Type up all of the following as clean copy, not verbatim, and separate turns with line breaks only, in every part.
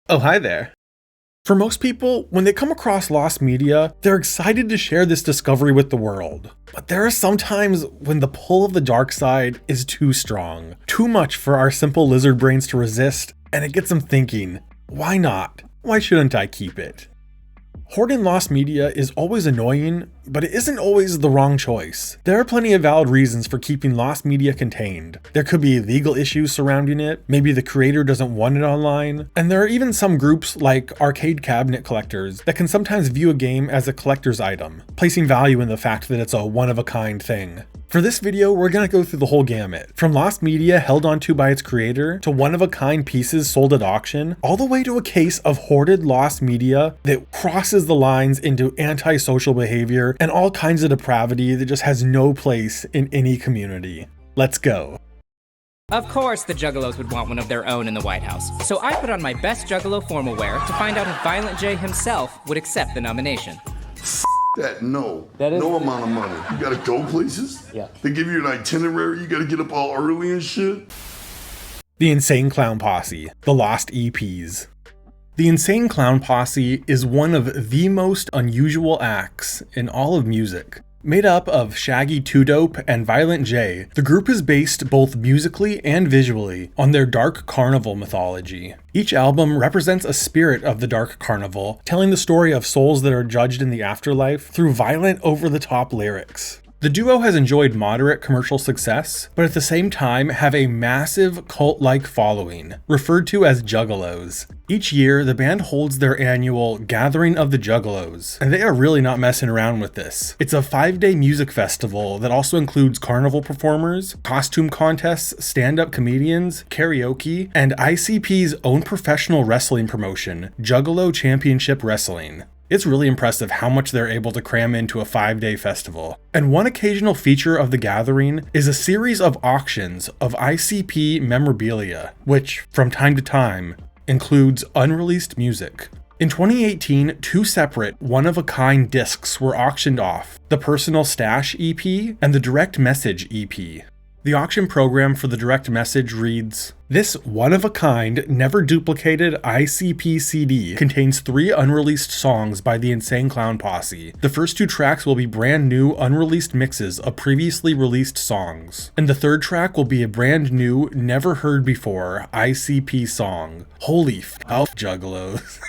Oh, hi there. For most people, when they come across lost media, they're excited to share this discovery with the world. But there are some times when the pull of the dark side is too strong, too much for our simple lizard brains to resist, and it gets them thinking, why not? Why shouldn't I keep it? Hoarding lost media is always annoying, but it isn't always the wrong choice. There are plenty of valid reasons for keeping lost media contained. There could be legal issues surrounding it, maybe the creator doesn't want it online, and there are even some groups like arcade cabinet collectors that can sometimes view a game as a collector's item, placing value in the fact that it's a one-of-a-kind thing. For this video, we're going to go through the whole gamut, from lost media held onto by its creator, to one-of-a-kind pieces sold at auction, all the way to a case of hoarded lost media that crosses the lines into antisocial behavior and all kinds of depravity that just has no place in any community. Let's go.
Of course the Juggalos would want one of their own in the White House, so I put on my best Juggalo formal wear to find out if Violent J himself would accept the nomination.
That no amount of money. You gotta go places?
Yeah.
They give you an itinerary, you gotta get up all early and shit?
The Insane Clown Posse, the Lost EPs. The Insane Clown Posse is one of the most unusual acts in all of music. Made up of Shaggy 2 Dope and Violent J, the group is based both musically and visually on their Dark Carnival mythology. Each album represents a spirit of the Dark Carnival, telling the story of souls that are judged in the afterlife through violent, over-the-top lyrics. The duo has enjoyed moderate commercial success, but at the same time have a massive cult-like following, referred to as Juggalos. Each year, the band holds their annual Gathering of the Juggalos, and they are really not messing around with this. It's a 5-day music festival that also includes carnival performers, costume contests, stand-up comedians, karaoke, and ICP's own professional wrestling promotion, Juggalo Championship Wrestling. It's really impressive how much they're able to cram into a 5-day festival. And one occasional feature of the gathering is a series of auctions of ICP memorabilia, which, from time to time, includes unreleased music. In 2018, 2 separate, one-of-a-kind discs were auctioned off, the Personal Stash EP and the Direct Message EP. The auction program for the Direct Message reads, "This one-of-a-kind, never-duplicated ICP CD contains 3 unreleased songs by the Insane Clown Posse. The first 2 tracks will be brand new, unreleased mixes of previously released songs. And the third track will be a brand new, never-heard-before ICP song. Holy f*** Juggalos."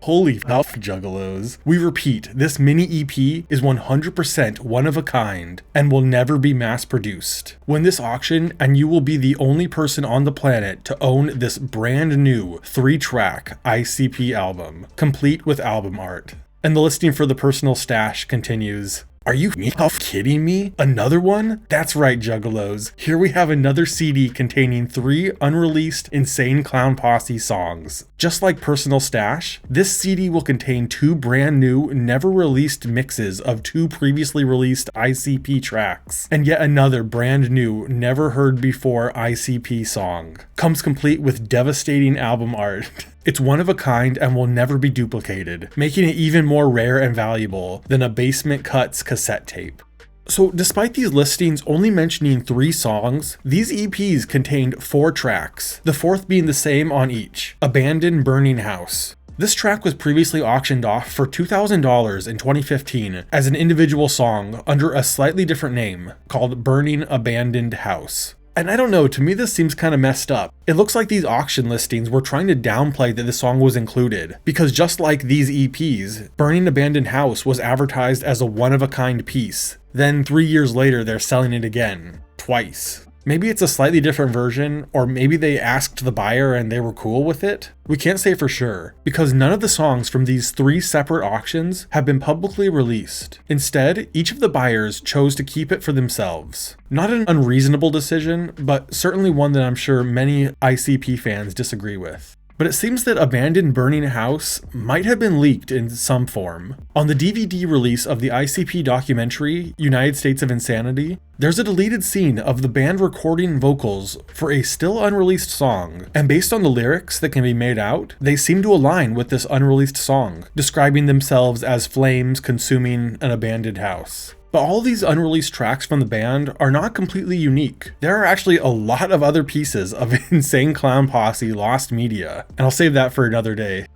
Holy f*** Juggalos. We repeat, this mini EP is 100% one of a kind and will never be mass produced. Win this auction and you will be the only person on the planet to own this brand new 3-track ICP album, complete with album art. And the listing for the Personal Stash continues. Are you kidding me? Another one? That's right, Juggalos. Here we have another CD containing 3 unreleased Insane Clown Posse songs. Just like Personal Stash, this CD will contain 2 brand new, never released mixes of 2 previously released ICP tracks, and yet another brand new, never heard before ICP song. Comes complete with devastating album art. It's one of a kind and will never be duplicated, making it even more rare and valuable than a Basement Cuts cassette tape. So despite these listings only mentioning 3 songs, these EPs contained 4 tracks, the 4th being the same on each, Abandoned Burning House. This track was previously auctioned off for $2,000 in 2015 as an individual song under a slightly different name, called Burning Abandoned House. And I don't know, to me this seems kind of messed up. It looks like these auction listings were trying to downplay that this song was included, because just like these EPs, Burning Abandoned House was advertised as a one-of-a-kind piece. Then 3 years later they're selling it again, twice. Maybe it's a slightly different version, or maybe they asked the buyer and they were cool with it. We can't say for sure, because none of the songs from these 3 separate auctions have been publicly released. Instead, each of the buyers chose to keep it for themselves. Not an unreasonable decision, but certainly one that I'm sure many ICP fans disagree with. But it seems that Abandoned Burning House might have been leaked in some form. On the DVD release of the ICP documentary, United States of Insanity, there's a deleted scene of the band recording vocals for a still unreleased song, and based on the lyrics that can be made out, they seem to align with this unreleased song, describing themselves as flames consuming an abandoned house. But all these unreleased tracks from the band are not completely unique. There are actually a lot of other pieces of Insane Clown Posse lost media, and I'll save that for another day.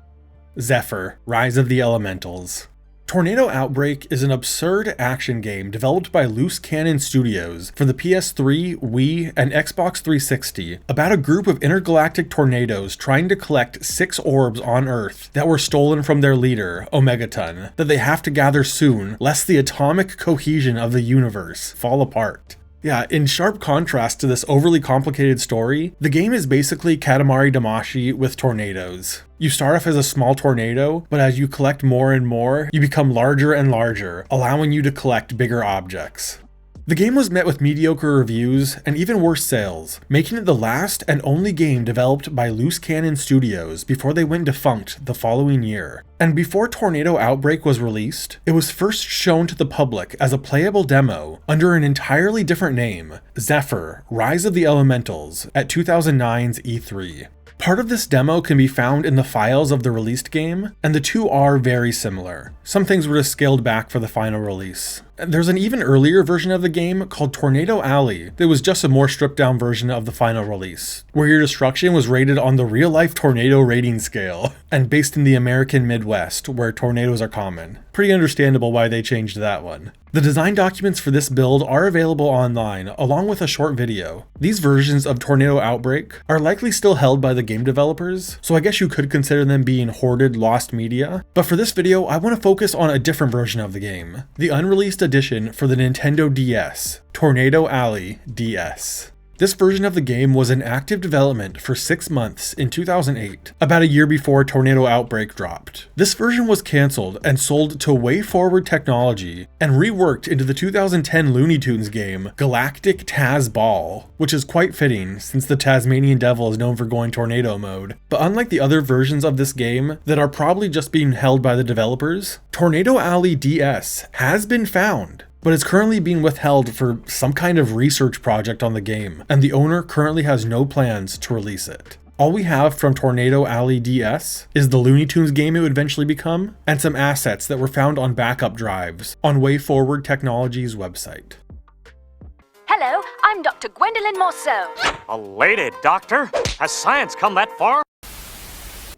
Zephyr, Rise of the Elementals. Tornado Outbreak is an absurd action game developed by Loose Cannon Studios for the PS3, Wii, and Xbox 360 about a group of intergalactic tornadoes trying to collect 6 orbs on Earth that were stolen from their leader, Omegaton, that they have to gather soon lest the atomic cohesion of the universe fall apart. Yeah, in sharp contrast to this overly complicated story, the game is basically Katamari Damacy with tornadoes. You start off as a small tornado, but as you collect more and more, you become larger and larger, allowing you to collect bigger objects. The game was met with mediocre reviews and even worse sales, making it the last and only game developed by Loose Cannon Studios before they went defunct the following year. And before Tornado Outbreak was released, it was first shown to the public as a playable demo under an entirely different name, Zephyr, Rise of the Elementals, at 2009's E3. Part of this demo can be found in the files of the released game, and the two are very similar. Some things were just scaled back for the final release. There's an even earlier version of the game called Tornado Alley that was just a more stripped down version of the final release, where your destruction was rated on the real-life tornado rating scale, and based in the American Midwest, where tornadoes are common. Pretty understandable why they changed that one. The design documents for this build are available online, along with a short video. These versions of Tornado Outbreak are likely still held by the game developers, so I guess you could consider them being hoarded lost media, but for this video I want to focus on a different version of the game, the unreleased edition for the Nintendo DS, Tornado Alley DS. This version of the game was in active development for 6 months in 2008, about a year before Tornado Outbreak dropped. This version was cancelled and sold to WayForward Technology and reworked into the 2010 Looney Tunes game Galactic Taz Ball, which is quite fitting since the Tasmanian Devil is known for going tornado mode. But unlike the other versions of this game that are probably just being held by the developers, Tornado Alley DS has been found, but it's currently being withheld for some kind of research project on the game, and the owner currently has no plans to release it. All we have from Tornado Alley DS is the Looney Tunes game it would eventually become, and some assets that were found on backup drives on WayForward Technology's website.
Hello, I'm Dr. Gwendolyn Morceau.
Elated, Doctor. Has science come that far?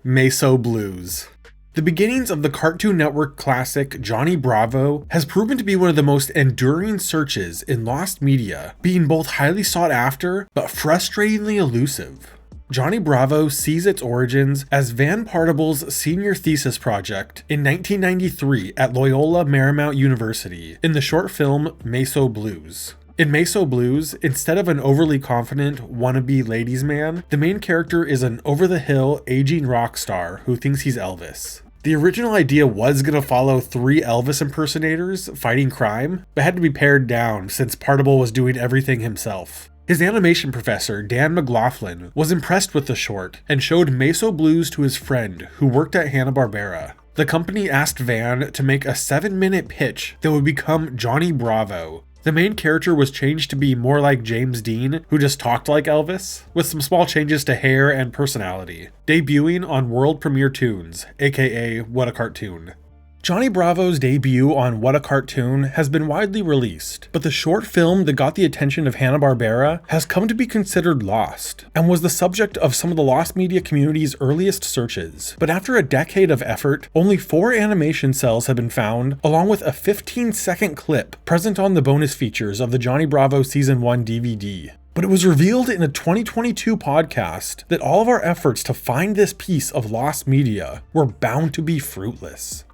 Meso Blues. The beginnings of the Cartoon Network classic Johnny Bravo has proven to be one of the most enduring searches in lost media, being both highly sought after but frustratingly elusive. Johnny Bravo sees its origins as Van Partible's senior thesis project in 1993 at Loyola Marymount University in the short film Meso Blues. In Meso Blues, instead of an overly confident, wannabe ladies' man, the main character is an over-the-hill, aging rock star who thinks he's Elvis. The original idea was going to follow 3 Elvis impersonators fighting crime, but had to be pared down since Partible was doing everything himself. His animation professor, Dan McLaughlin, was impressed with the short and showed Meso Blues to his friend who worked at Hanna-Barbera. The company asked Van to make a 7-minute pitch that would become Johnny Bravo. The main character was changed to be more like James Dean, who just talked like Elvis, with some small changes to hair and personality, debuting on World Premiere Toons, aka What a Cartoon. Johnny Bravo's debut on What a Cartoon has been widely released, but the short film that got the attention of Hanna-Barbera has come to be considered lost, and was the subject of some of the lost media community's earliest searches. But after a decade of effort, only 4 animation cells have been found, along with a 15-second clip present on the bonus features of the Johnny Bravo Season 1 DVD. But it was revealed in a 2022 podcast that all of our efforts to find this piece of lost media were bound to be fruitless.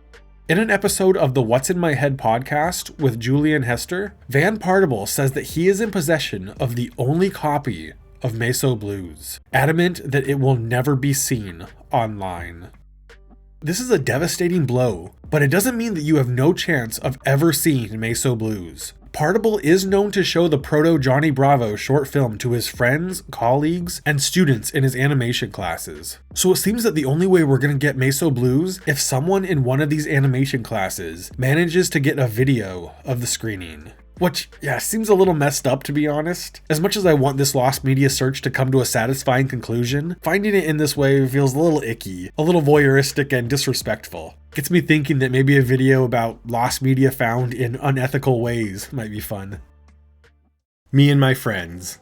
In an episode of the What's in My Head podcast with Julian Hester, Van Partible says that he is in possession of the only copy of Meso Blues, adamant that it will never be seen online. This is a devastating blow, but it doesn't mean that you have no chance of ever seeing Meso Blues. Partible is known to show the proto-Johnny Bravo short film to his friends, colleagues, and students in his animation classes. So it seems that the only way we're going to get Meso Blues if someone in one of these animation classes manages to get a video of the screening. Which, yeah, seems a little messed up to be honest. As much as I want this lost media search to come to a satisfying conclusion, finding it in this way feels a little icky, a little voyeuristic and disrespectful. Gets me thinking that maybe a video about lost media found in unethical ways might be fun. Me and My Friends.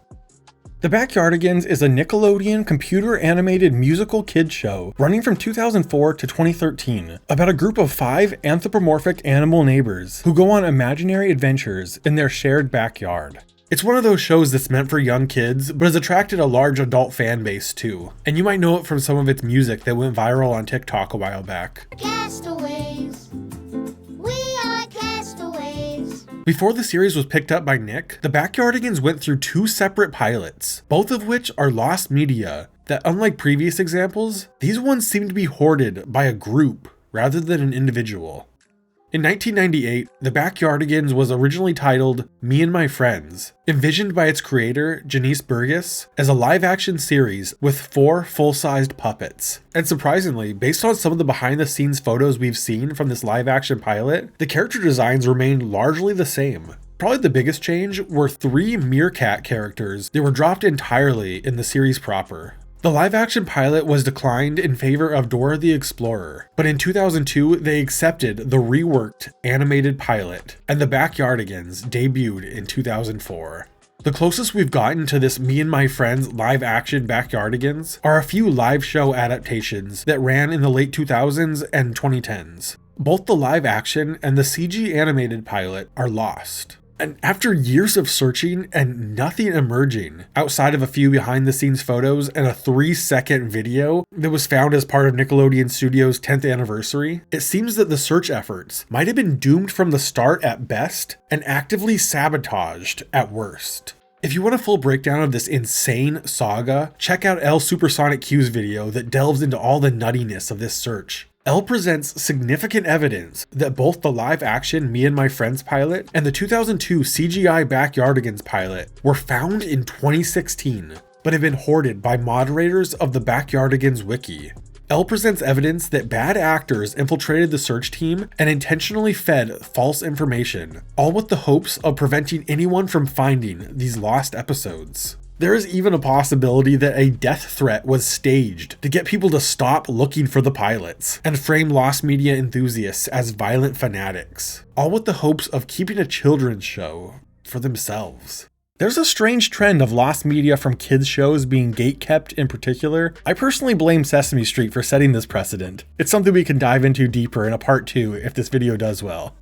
The Backyardigans is a Nickelodeon computer-animated musical kids show running from 2004 to 2013 about a group of 5 anthropomorphic animal neighbors who go on imaginary adventures in their shared backyard. It's one of those shows that's meant for young kids, but has attracted a large adult fan base too, and you might know it from some of its music that went viral on TikTok a while back.
Castaways. We are castaways.
Before the series was picked up by Nick, the Backyardigans went through 2 separate pilots, both of which are lost media that, unlike previous examples, these ones seem to be hoarded by a group rather than an individual. In 1998, the Backyardigans was originally titled Me and My Friends, envisioned by its creator, Janice Burgess, as a live-action series with 4 full-sized puppets. And surprisingly, based on some of the behind-the-scenes photos we've seen from this live-action pilot, the character designs remained largely the same. Probably the biggest change were 3 meerkat characters that were dropped entirely in the series proper. The live-action pilot was declined in favor of Dora the Explorer, but in 2002 they accepted the reworked animated pilot, and the Backyardigans debuted in 2004. The closest we've gotten to this Me and My Friends live-action Backyardigans are a few live show adaptations that ran in the late 2000s and 2010s. Both the live-action and the CG animated pilot are lost. And after years of searching and nothing emerging outside of a few behind-the-scenes photos and a 3-second video that was found as part of Nickelodeon Studios' 10th anniversary, it seems that the search efforts might have been doomed from the start at best and actively sabotaged at worst. If you want a full breakdown of this insane saga, check out El Supersonic Q's video that delves into all the nuttiness of this search. Elle presents significant evidence that both the live-action Me and My Friends pilot and the 2002 CGI Backyardigans pilot were found in 2016, but have been hoarded by moderators of the Backyardigans wiki. Elle presents evidence that bad actors infiltrated the search team and intentionally fed false information, all with the hopes of preventing anyone from finding these lost episodes. There is even a possibility that a death threat was staged to get people to stop looking for the pilots and frame lost media enthusiasts as violent fanatics, all with the hopes of keeping a children's show for themselves. There's a strange trend of lost media from kids shows being gatekept in particular. I personally blame Sesame Street for setting this precedent. It's something we can dive into deeper in a part 2 if this video does well.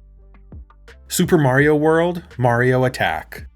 Super Mario World, Mario Attack.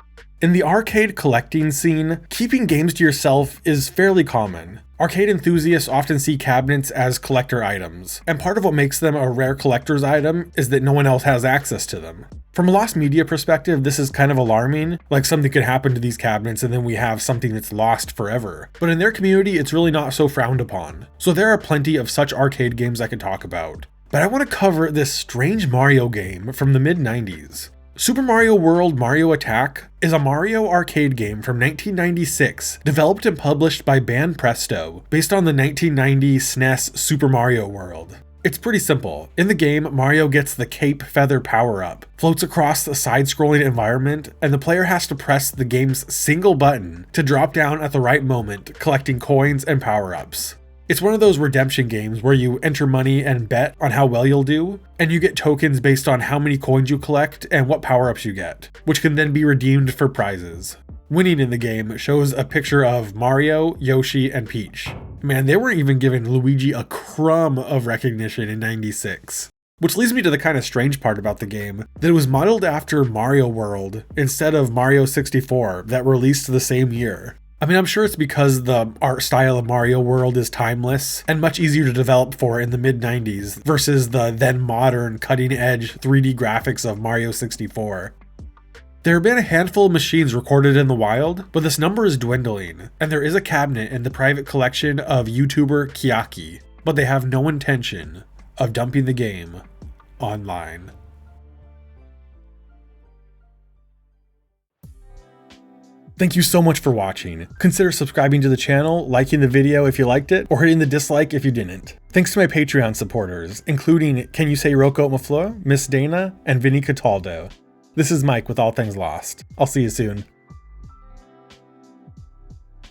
In the arcade collecting scene, keeping games to yourself is fairly common. Arcade enthusiasts often see cabinets as collector items, and part of what makes them a rare collector's item is that no one else has access to them. From a lost media perspective, this is kind of alarming, like something could happen to these cabinets and then we have something that's lost forever. But in their community, it's really not so frowned upon. So there are plenty of such arcade games I could talk about. But I want to cover this strange Mario game from the mid-90s. Super Mario World Mario Attack is a Mario arcade game from 1996, developed and published by Banpresto, based on the 1990 SNES Super Mario World. It's pretty simple. In the game, Mario gets the Cape Feather power-up, floats across the side-scrolling environment, and the player has to press the game's single button to drop down at the right moment, collecting coins and power-ups. It's one of those redemption games where you enter money and bet on how well you'll do, and you get tokens based on how many coins you collect and what power-ups you get, which can then be redeemed for prizes. Winning in the game shows a picture of Mario, Yoshi, and Peach. Man, they weren't even giving Luigi a crumb of recognition in '96. Which leads me to the kind of strange part about the game, that it was modeled after Mario World instead of Mario 64 that released the same year. I mean, I'm sure it's because the art style of Mario World is timeless and much easier to develop for in the mid-90s versus the then modern cutting-edge 3D graphics of Mario 64. There have been a handful of machines recorded in the wild, but this number is dwindling, and there is a cabinet in the private collection of YouTuber Kiaki, but they have no intention of dumping the game online. Thank you so much for watching. Consider subscribing to the channel, liking the video if you liked it, or hitting the dislike if you didn't. Thanks to my Patreon supporters, including Can You Say Rocco Mafleur, Miss Dana, and Vinny Cataldo. This is Mike with All Things Lost. I'll see you soon.